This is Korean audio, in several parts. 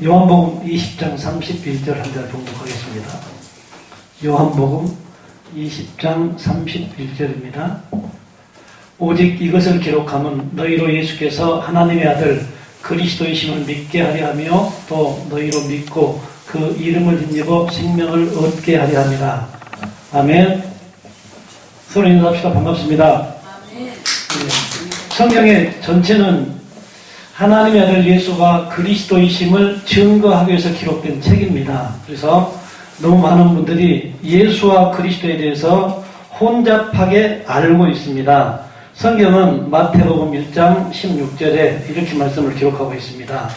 요한복음 20장 31절 한 절 봉독하겠습니다. 요한복음 20장 31절입니다. 오직 이것을 기록함은 너희로 예수께서 하나님의 아들 그리스도이심을 믿게 하려 하며 또 너희로 믿고 그 이름을 힘입어 생명을 얻게 하려 함이라. 아멘. 서로 인사합시다. 반갑습니다. 아멘. 성경의 전체는 하나님의 아들 예수가 그리스도이심을 증거하기 위해서 기록된 책입니다. 그래서 너무 많은 분들이 예수와 그리스도에 대해서 혼잡하게 알고 있습니다. 성경은 마태복음 1장 16절에 이렇게 말씀을 기록하고 있습니다.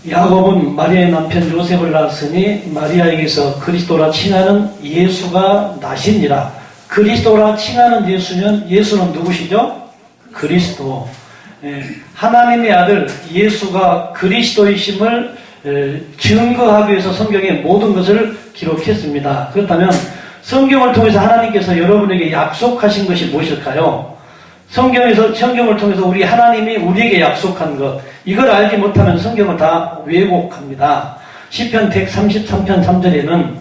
야곱은 마리아의 남편 요셉을 낳았으니 마리아에게서 그리스도라 칭하는 예수가 나시니라. 그리스도라 칭하는 예수는 누구시죠? 그리스도. 하나님의 아들 예수가 그리스도이심을 증거하기 위해서 성경의 모든 것을 기록했습니다. 그렇다면 성경을 통해서 하나님께서 여러분에게 약속하신 것이 무엇일까요? 성경을 통해서 하나님이 우리에게 약속한 것, 이걸 알지 못하면 성경을 다 왜곡합니다. 시편 133편 3절에는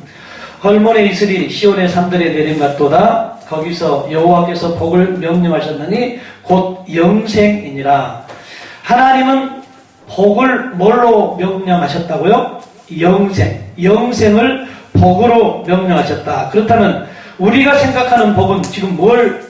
헐몬의 이슬이 시온의 산들에 내린 같도다. 거기서 여호와께서 복을 명령하셨느니 곧 영생이니라. 하나님은 복을 뭘로 명령하셨다고요? 영생을 복으로 명령하셨다. 그렇다면 우리가 생각하는 복은 지금 뭘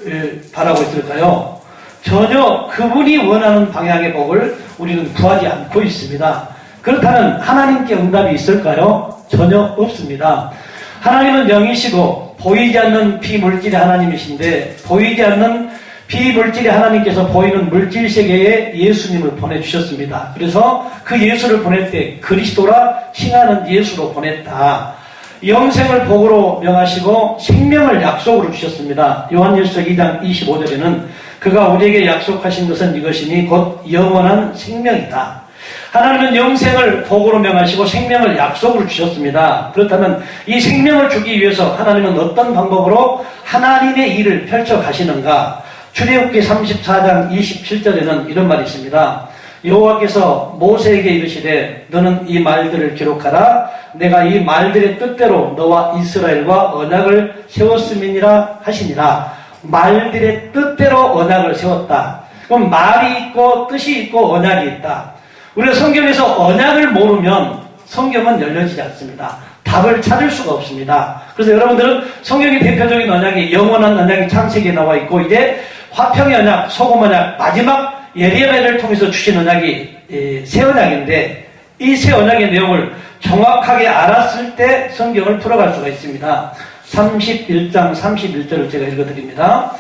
바라고 있을까요? 전혀 그분이 원하는 방향의 복을 우리는 구하지 않고 있습니다. 그렇다면 하나님께 응답이 있을까요? 전혀 없습니다. 하나님은 영이시고 보이지 않는 비물질의 하나님이신데 보이지 않는 비물질의 하나님께서 보이는 물질 세계에 예수님을 보내주셨습니다. 그래서 그 예수를 보낼 때 그리스도라 칭하는 예수로 보냈다. 영생을 복으로 명하시고 생명을 약속으로 주셨습니다. 요한일서 2장 25절에는 그가 우리에게 약속하신 것은 이것이니 곧 영원한 생명이다. 하나님은 영생을 복으로 명하시고 생명을 약속으로 주셨습니다. 그렇다면 이 생명을 주기 위해서 하나님은 어떤 방법으로 하나님의 일을 펼쳐 가시는가? 출애굽기 34장 27절에는 이런 말이 있습니다. 여호와께서 모세에게 이르시되 너는 이 말들을 기록하라. 내가 이 말들의 뜻대로 너와 이스라엘과 언약을 세웠음이니라 하시니라. 말들의 뜻대로 언약을 세웠다. 그럼 말이 있고 뜻이 있고 언약이 있다. 우리가 성경에서 언약을 모르면 성경은 열려지지 않습니다. 답을 찾을 수가 없습니다. 그래서 여러분들은 성경의 대표적인 언약이 영원한 언약이 창세기에 나와 있고 이제 화평의 언약, 소금 언약, 마지막 예레미야를 통해서 주신 언약이 새 언약인데 이 새 언약의 내용을 정확하게 알았을 때 성경을 풀어갈 수가 있습니다. 31장 31절을 제가 읽어드립니다.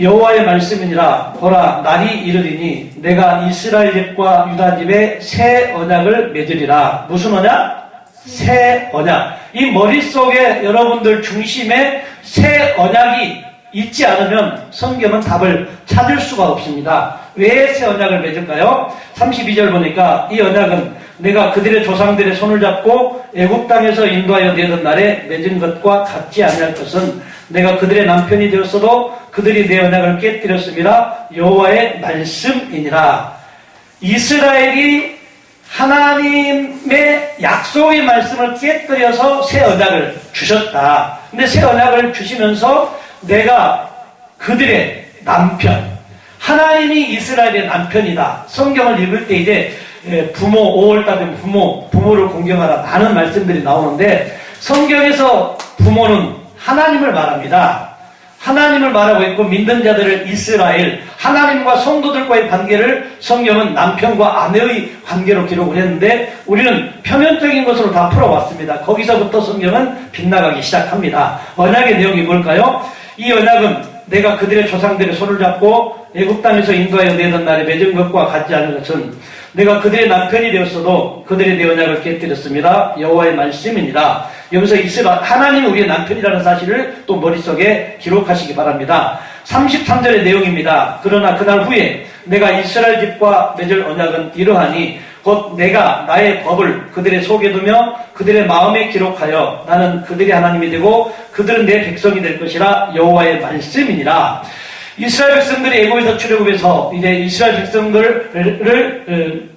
여호와의 말씀이니라. 보라, 날이 이르리니 내가 이스라엘 집과 유다 집에 새 언약을 맺으리라. 무슨 언약? 새 언약. 이 머릿속에 여러분들 중심에 새 언약이 있지 않으면 성경은 답을 찾을 수가 없습니다. 왜 새 언약을 맺을까요? 32절 보니까 이 언약은 내가 그들의 조상들의 손을 잡고 애굽 땅에서 인도하여 내던 날에 맺은 것과 같지 아니할 것은 내가 그들의 남편이 되었어도 그들이 내 언약을 깨뜨렸음이라. 여호와의 말씀이니라. 이스라엘이 하나님의 약속의 말씀을 깨뜨려서 새 언약을 주셨다. 근데 새 언약을 주시면서 내가 그들의 남편, 하나님이 이스라엘의 남편이다. 성경을 읽을 때 이제 부모, 5월달 되면 부모를 공경하라 많은 말씀들이 나오는데 성경에서 부모는 하나님을 말합니다. 하나님을 말하고 있고 믿는 자들을 이스라엘, 하나님과 성도들과의 관계를 성경은 남편과 아내의 관계로 기록을 했는데 우리는 표면적인 것으로 다 풀어왔습니다. 거기서부터 성경은 빗나가기 시작합니다. 언약의 내용이 뭘까요? 이 언약은 내가 그들의 조상들의 손을 잡고 애굽 땅에서 인도하여 내던 날에 맺은 것과 같지 않은 것은 내가 그들의 남편이 되었어도 그들의 내 언약을 깨뜨렸습니다. 여호와의 말씀이니라. 여기서 하나님이 우리의 남편이라는 사실을 또 머릿속에 기록하시기 바랍니다. 33절의 내용입니다. 그러나 그날 후에 내가 이스라엘 집과 맺을 언약은 이러하니 곧 내가 나의 법을 그들의 속에 두며 그들의 마음에 기록하여 나는 그들의 하나님이 되고 그들은 내 백성이 될 것이라. 여호와의 말씀이니라. 이스라엘 백성들이 애굽에서 출애굽해서 이제 이스라엘 백성들을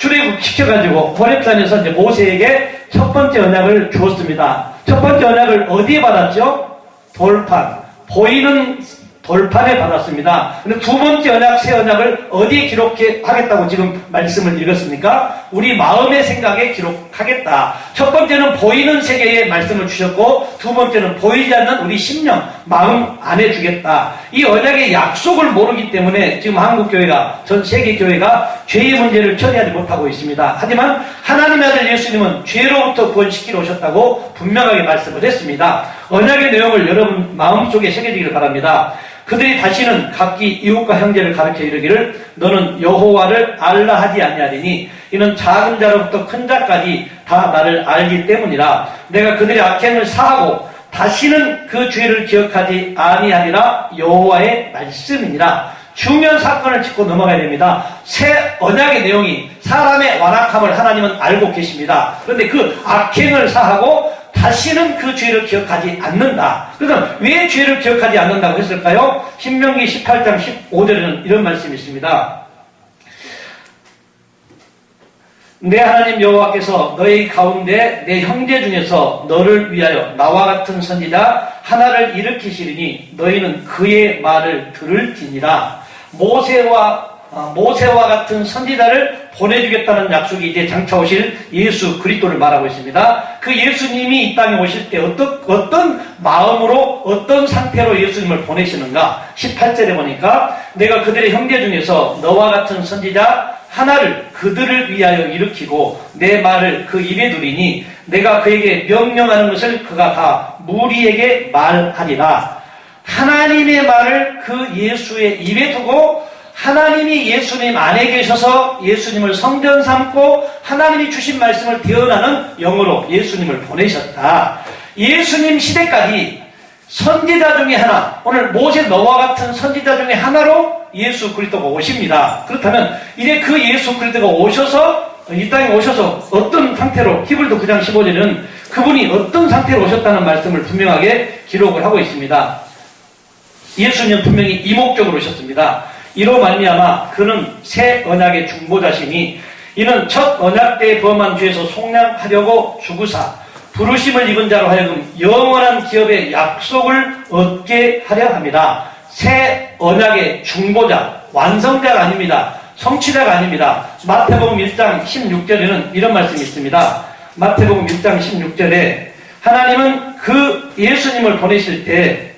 출애굽시켜가지고 호렙산에서 이제 모세에게 첫 번째 언약을 주었습니다. 첫 번째 언약을 어디에 받았죠? 돌판, 보이는 돌판에 받았습니다. 근데 두 번째 언약, 새 언약을 어디에 기록하겠다고 지금 말씀을 읽었습니까? 우리 마음의 생각에 기록하겠다. 첫 번째는 보이는 세계에 말씀을 주셨고, 두 번째는 보이지 않는 우리 심령, 마음 안에 주겠다. 이 언약의 약속을 모르기 때문에 지금 한국교회가, 전 세계교회가 죄의 문제를 처리하지 못하고 있습니다. 하지만 하나님의 아들 예수님은 죄로부터 구원시키러 오셨다고 분명하게 말씀을 했습니다. 언약의 내용을 여러분 마음속에 새겨지기를 바랍니다. 그들이 다시는 각기 이웃과 형제를 가르쳐 이르기를 너는 여호와를 알라 하지 아니하리니 이는 작은 자로부터 큰 자까지 다 나를 알기 때문이라. 내가 그들의 악행을 사하고 다시는 그 죄를 기억하지 아니하리라. 여호와의 말씀이니라. 중요한 사건을 짚고 넘어가야 됩니다. 새 언약의 내용이 사람의 완악함을 하나님은 알고 계십니다. 그런데 그 악행을 사하고 다시는 그 죄를 기억하지 않는다. 그래서 왜 죄를 기억하지 않는다고 했을까요? 신명기 18장 15절에는 이런 말씀이 있습니다. 내 하나님 여호와께서 너희 가운데 내 형제 중에서 너를 위하여 나와 같은 선지자 하나를 일으키시리니 너희는 그의 말을 들을지니라. 모세와 같은 선지자를 보내주겠다는 약속이 이제 장차 오실 예수 그리스도를 말하고 있습니다. 그 예수님이 이 땅에 오실 때 어떤 마음으로 어떤 상태로 예수님을 보내시는가? 18절에 보니까 내가 그들의 형제 중에서 너와 같은 선지자 하나를 그들을 위하여 일으키고 내 말을 그 입에 두리니 내가 그에게 명령하는 것을 그가 다 무리에게 말하리라. 하나님의 말을 그 예수의 입에 두고 하나님이 예수님 안에 계셔서 예수님을 성전 삼고 하나님이 주신 말씀을 대언하는 영으로 예수님을 보내셨다. 예수님 시대까지 선지자 중에 하나, 오늘 모세 너와 같은 선지자 중에 하나로 예수 그리스도가 오십니다. 그렇다면 이제 그 예수 그리스도가 오셔서 이 땅에 오셔서 어떤 상태로, 히브리서 9장 15절은 그분이 어떤 상태로 오셨다는 말씀을 분명하게 기록을 하고 있습니다. 예수님은 분명히 이목적으로 오셨습니다. 이로 말미암아 그는 새 언약의 중보자시니 이는 첫 언약 때에 범한 죄에서 속량하려고 죽으사 부르심을 입은 자로 하여금 영원한 기업의 약속을 얻게 하려 합니다. 새 언약의 중보자, 완성자가 아닙니다. 성취자가 아닙니다. 마태복음 1장 16절에는 이런 말씀이 있습니다. 마태복음 1장 16절에 하나님은 그 예수님을 보내실 때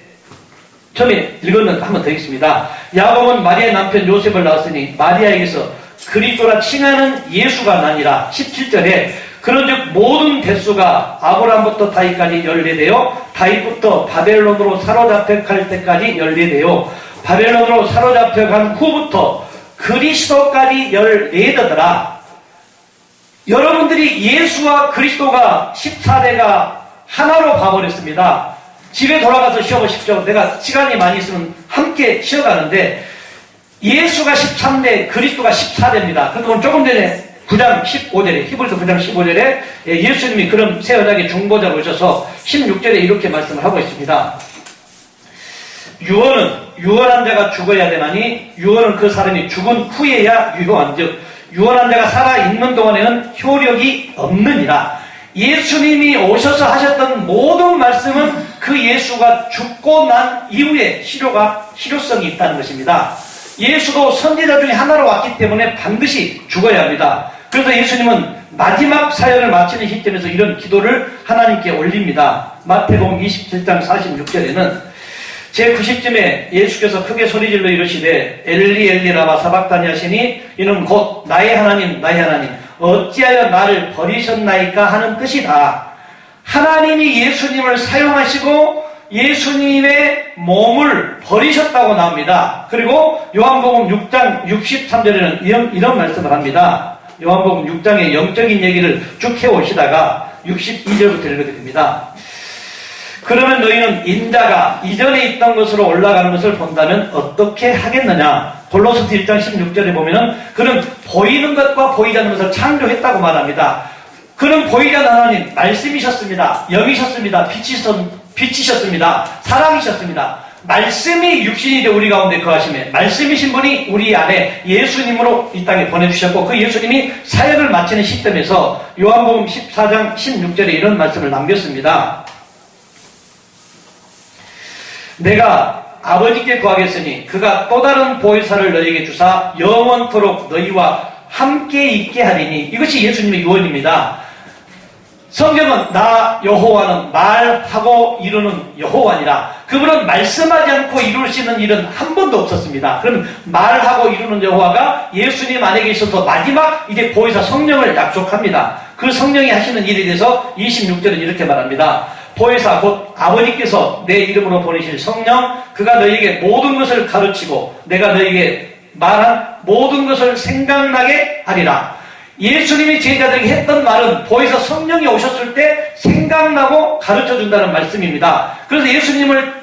처음에 읽었는데 한 번 더 읽습니다. 야곱은 마리아의 남편 요셉을 낳았으니 마리아에게서 그리스도라 칭하는 예수가 나니라. 17절에 그런즉 모든 대수가 아브라함부터 다윗까지 14대요 다윗부터 바벨론으로 사로잡혀갈 때까지 14대요 바벨론으로 사로잡혀간 후부터 그리스도까지 14대더라. 여러분들이 예수와 그리스도가 14대가 하나로 가버렸습니다. 집에 돌아가서 쉬어보십시오. 내가 시간이 많이 있으면 함께 쉬어가는데 예수가 13대, 그리스도가 14대입니다. 그런데 조금 전에 9장 15절에, 히브리서 9장 15절에 예수님이 그런 새 언약의 중보자로 오셔서 16절에 이렇게 말씀을 하고 있습니다. 유언은 유언한 자가 죽어야 되나니 유언은 그 사람이 죽은 후에야 유효한 즉 유언한 자가 살아있는 동안에는 효력이 없느니라. 예수님이 오셔서 하셨던 모든 말씀은 그 예수가 죽고 난 이후에 실효성이 있다는 것입니다. 예수도 선지자 중에 하나로 왔기 때문에 반드시 죽어야 합니다. 그래서 예수님은 마지막 사역을 마치는 시점에서 이런 기도를 하나님께 올립니다. 마태복음 27장 46절에는 제90쯤에 예수께서 크게 소리질러 이르시되 엘리 엘리 라마 사박다니 하시니 이는 곧 나의 하나님 나의 하나님 어찌하여 나를 버리셨나이까 하는 뜻이다. 하나님이 예수님을 사용하시고 예수님의 몸을 버리셨다고 나옵니다. 그리고 요한복음 6장 63절에는 이런 말씀을 합니다. 요한복음 6장의 영적인 얘기를 쭉 해오시다가 62절부터 읽게 됩니다. 그러면 너희는 인자가 이전에 있던 것으로 올라가는 것을 본다면 어떻게 하겠느냐? 골로새서 1장 16절에 보면은 그는 보이는 것과 보이지 않는 것을 창조했다고 말합니다. 그는 보이지 않는 하나님, 말씀이셨습니다. 영이셨습니다. 빛이셨습니다. 사랑이셨습니다. 말씀이 육신이 되어 우리 가운데 거하시매 말씀이신 분이 우리 안에 예수님으로 이 땅에 보내주셨고 그 예수님이 사역을 마치는 시점에서 요한복음 14장 16절에 이런 말씀을 남겼습니다. 내가 아버지께 구하겠으니 그가 또 다른 보혜사를 너희에게 주사 영원토록 너희와 함께 있게 하리니 이것이 예수님의 유언입니다. 성경은 나 여호와는 말하고 이루는 여호와니라. 그분은 말씀하지 않고 이룰 수 있는 일은 한 번도 없었습니다. 그럼 말하고 이루는 여호와가 예수님 안에 계셔서 마지막 이제 보혜사 성령을 약속합니다. 그 성령이 하시는 일에 대해서 26절은 이렇게 말합니다. 보혜사 곧 아버지께서 내 이름으로 보내실 성령 그가 너희에게 모든 것을 가르치고 내가 너희에게 말한 모든 것을 생각나게 하리라. 예수님이 제자들에게 했던 말은 보혜사 성령이 오셨을 때 생각나고 가르쳐준다는 말씀입니다. 그래서 예수님을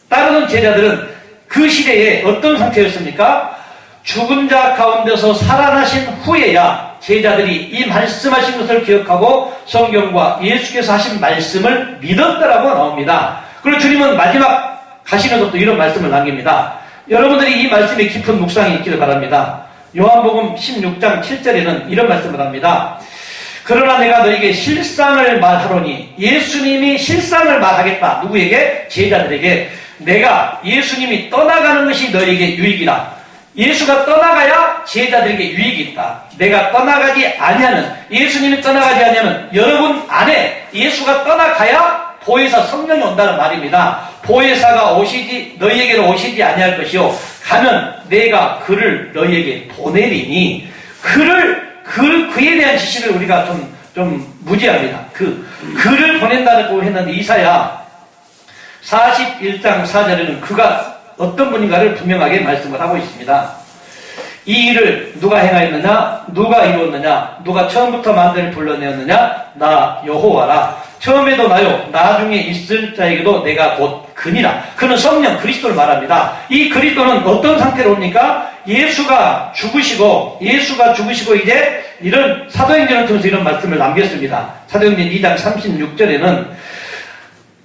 따르는 제자들은 그 시대에 어떤 상태였습니까? 죽은 자 가운데서 살아나신 후에야 제자들이 이 말씀하신 것을 기억하고 성경과 예수께서 하신 말씀을 믿었다라고 나옵니다. 그리고 주님은 마지막 가시면서 또 이런 말씀을 남깁니다. 여러분들이 이 말씀에 깊은 묵상이 있기를 바랍니다. 요한복음 16장 7절에는 이런 말씀을 합니다. 그러나 내가 너에게 실상을 말하노니 예수님이 실상을 말하겠다. 누구에게? 제자들에게. 내가 예수님이 떠나가는 것이 너에게 유익이라. 예수가 떠나가야 제자들에게 유익이 있다. 내가 떠나가지 아니하는 예수님이 떠나가지 아니하는 여러분 안에 예수가 떠나가야 보혜사 성령이 온다는 말입니다. 보혜사가 오시지 너희에게로 오시지 아니할 것이요 가면 내가 그를 너희에게 보내리니 그에 대한 지시를 우리가 좀 무지합니다. 그를 보낸다고 했는데 이사야 41장 4절에는 그가 어떤 분인가를 분명하게 말씀을 하고 있습니다. 이 일을 누가 행하였느냐? 누가 이루었느냐? 누가 처음부터 만들을 불러내었느냐? 나 여호와라. 처음에도 나요. 나중에 있을 자에게도 내가 곧 그니라. 그는 성령 그리스도를 말합니다. 이 그리스도는 어떤 상태로 옵니까? 예수가 죽으시고 이제 이런 사도행전을 통해서 이런 말씀을 남겼습니다. 사도행전 2장 36절에는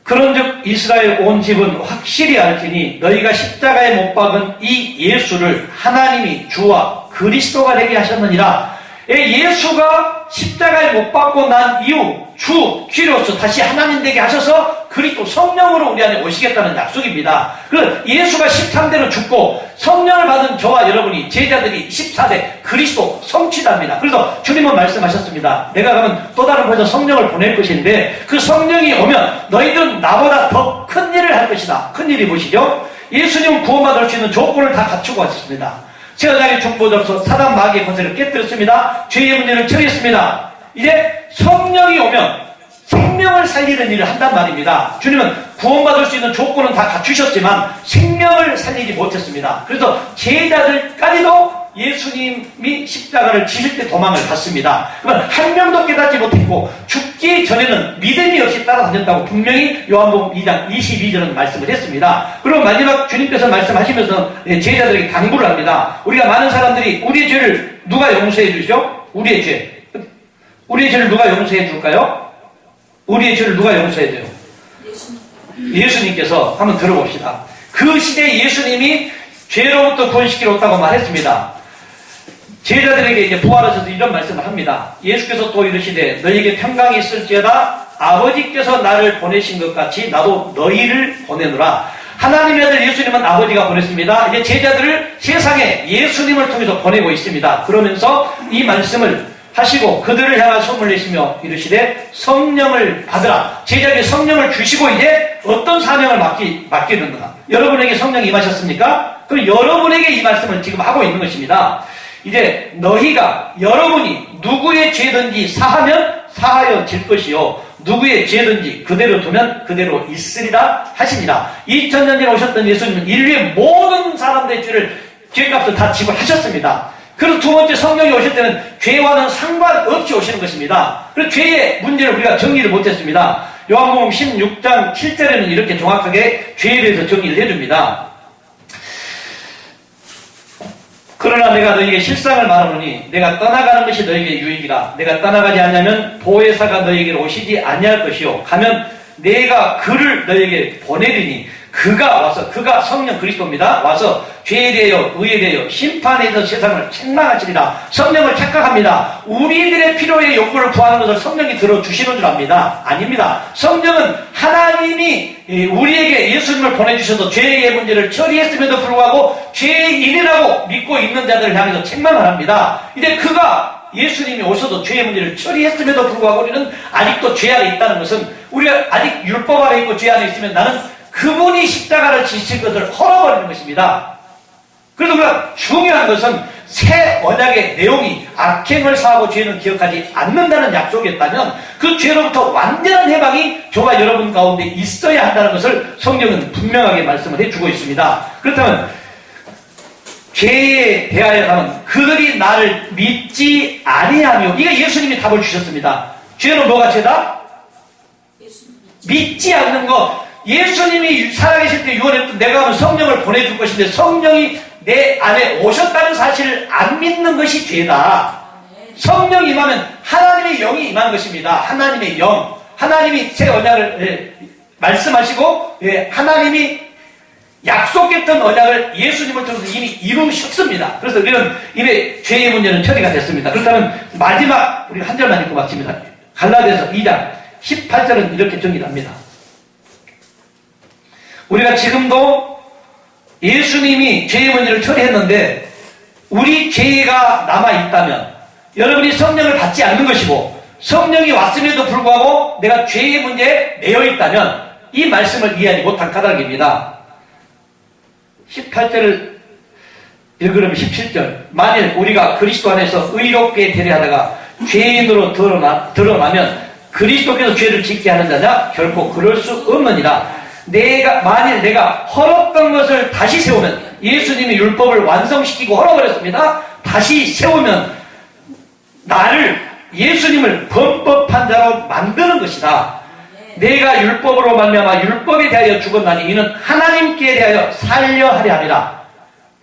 그런즉 이스라엘 온 집은 확실히 알지니 너희가 십자가에 못 박은 이 예수를 하나님이 주와 그리스도가 되게 하셨느니라. 예수가 십자가에 못 박고 난 이후 주, 귀로서 다시 하나님 되게 하셔서 그리스도 성령으로 우리 안에 오시겠다는 약속입니다. 그래서 예수가 13대로 죽고 성령을 받은 저와 여러분이 제자들이 14대 그리스도 성취자입니다. 그래서 주님은 말씀하셨습니다. 내가 가면 또 다른 곳에서 성령을 보낼 것인데 그 성령이 오면 너희들은 나보다 더 큰 일을 할 것이다. 큰 일이 무엇이죠? 예수님은 구원받을 수 있는 조건을 다 갖추고 왔습니다. 세상의 중보자로서 사단 마귀의 권세를 깨뜨렸습니다. 죄의 문제를 처리했습니다. 이제 성령이 오면 생명을 살리는 일을 한단 말입니다. 주님은 구원받을 수 있는 조건은 다 갖추셨지만 생명을 살리지 못했습니다. 그래서 제자들까지도 예수님이 십자가를 지실 때 도망을 갔습니다. 그러면 한 명도 깨닫지 못했고 죽기 전에는 믿음이 없이 따라다녔다고 분명히 요한복음 2장 22절은 말씀을 했습니다. 그리고 마지막 주님께서 말씀하시면서 제자들에게 당부를 합니다. 우리가 많은 사람들이 우리의 죄를 누가 용서해 주죠? 우리의 죄를 누가 용서해 줄까요? 우리의 죄를 누가 용서해 줘요? 예수님께서 한번 들어봅시다. 그 시대에 예수님이 죄로부터 구원시키러 왔다고 말했습니다. 제자들에게 이제 부활하셔서 이런 말씀을 합니다. 예수께서 또 이르시되 너희에게 평강이 있을지어다 아버지께서 나를 보내신 것 같이 나도 너희를 보내노라. 하나님의 아들 예수님은 아버지가 보냈습니다. 이제 제자들을 세상에 예수님을 통해서 보내고 있습니다. 그러면서 이 말씀을 하시고 그들을 향한 소문을 내시며 이르시되 성령을 받으라. 제자에게 성령을 주시고 이제 어떤 사명을 맡기는가? 여러분에게 성령이 임하셨습니까? 그럼 여러분에게 이 말씀을 지금 하고 있는 것입니다. 이제 여러분이 누구의 죄든지 사하면 사하여질 것이요 누구의 죄든지 그대로 두면 그대로 있으리라 하시니라. 2000년 전에 오셨던 예수님은 인류의 모든 사람들의 죄값을 다 지불하셨습니다. 그리고 두 번째 성령이 오실 때는 죄와는 상관없이 오시는 것입니다. 그래서 죄의 문제를 우리가 정리를 못했습니다. 요한복음 16장 7절에는 이렇게 정확하게 죄에 대해서 정리를 해줍니다. 그러나 내가 너희에게 실상을 말하노니 내가 떠나가는 것이 너희에게 유익이라. 내가 떠나가지 않으면 보혜사가 너희에게로 오시지 아니할 것이요 가면 내가 그를 너희에게 보내리니 그가 와서, 그가 성령 그리스도입니다. 와서 죄에 대하여 의에 대하여 심판에 대해서 세상을 책망하시리라. 성령을 착각합니다. 우리들의 필요의 욕구를 구하는 것을 성령이 들어주시는 줄 압니다. 아닙니다. 성령은 하나님이 우리에게 예수님을 보내주셔서 죄의 문제를 처리했음에도 불구하고 죄인이라고 믿고 있는 자들을 향해서 책망을 합니다. 이제 그가 예수님이 오셔도 죄의 문제를 처리했음에도 불구하고 우리는 아직도 죄 안에 있다는 것은, 우리가 아직 율법 안에 있고 죄 안에 있으면 나는 그분이 십자가를 지실 것을 헐어버리는 것입니다. 그래서 우리가 중요한 것은 새 언약의 내용이 악행을 사하고 죄는 기억하지 않는다는 약속이었다면 그 죄로부터 완전한 해방이 저와 여러분 가운데 있어야 한다는 것을 성경은 분명하게 말씀을 해주고 있습니다. 그렇다면 죄에 대하여 하면 그들이 나를 믿지 아니하며, 이게 예수님이 답을 주셨습니다. 죄는 뭐가 죄다? 믿지 않는 것. 예수님이 살아계실 때 유언했던 내가 하면 성령을 보내줄 것인데 성령이 내 안에 오셨다는 사실을 안 믿는 것이 죄다. 성령이 임하면 하나님의 영이 임한 것입니다. 하나님의 영. 하나님이 새 언약을 말씀하시고 하나님이 약속했던 언약을 예수님을 통해서 이미 이루셨습니다. 그래서 우리는 이미 죄의 문제는 처리가 됐습니다. 그렇다면 마지막 우리 한 절만 읽고 마칩니다. 갈라디아서 2장 18절은 이렇게 정의합니다. 우리가 지금도 예수님이 죄의 문제를 처리했는데 우리 죄가 남아있다면 여러분이 성령을 받지 않는 것이고 성령이 왔음에도 불구하고 내가 죄의 문제에 매여있다면 이 말씀을 이해하지 못한 까닭입니다. 18절을 읽으려면 17절. 만일 우리가 그리스도 안에서 의롭게 되려하다가 죄인으로 드러나면 그리스도께서 죄를 짓게 하는 자냐? 결코 그럴 수 없느니라. 만일 내가 헐었던 것을 다시 세우면, 예수님이 율법을 완성시키고 헐어버렸습니다. 다시 세우면 나를, 예수님을 범법한 자로 만드는 것이다. 내가 율법으로 말미암아 율법에 대하여 죽었나니 이는 하나님께 대하여 살려 하려 함이라.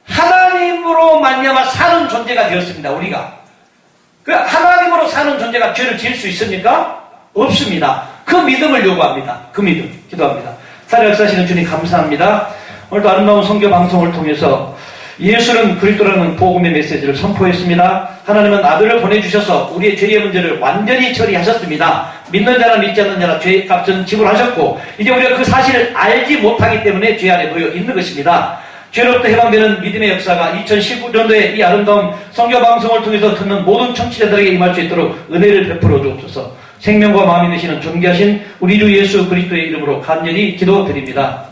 하나님으로 말미암아 사는 존재가 되었습니다. 우리가 그 하나님으로 사는 존재가 죄를 지을 수 있습니까? 없습니다. 그 믿음을 요구합니다. 그 믿음 기도합니다. 살아역사하시는 주님 감사합니다. 오늘도 아름다운 선교 방송을 통해서 예수는 그리스도라는 복음의 메시지를 선포했습니다. 하나님은 아들을 보내주셔서 우리의 죄의 문제를 완전히 처리하셨습니다. 믿는 자나 믿지 않는 자나 죄의 값은 지불하셨고 이제 우리가 그 사실을 알지 못하기 때문에 죄 안에 놓여 있는 것입니다. 죄로부터 해방되는 믿음의 역사가 2019년도에 이 아름다운 선교 방송을 통해서 듣는 모든 청취자들에게 임할 수 있도록 은혜를 베풀어 주옵소서. 생명과 마음이 되시는 존귀하신 우리 주 예수 그리스도의 이름으로 간절히 기도드립니다.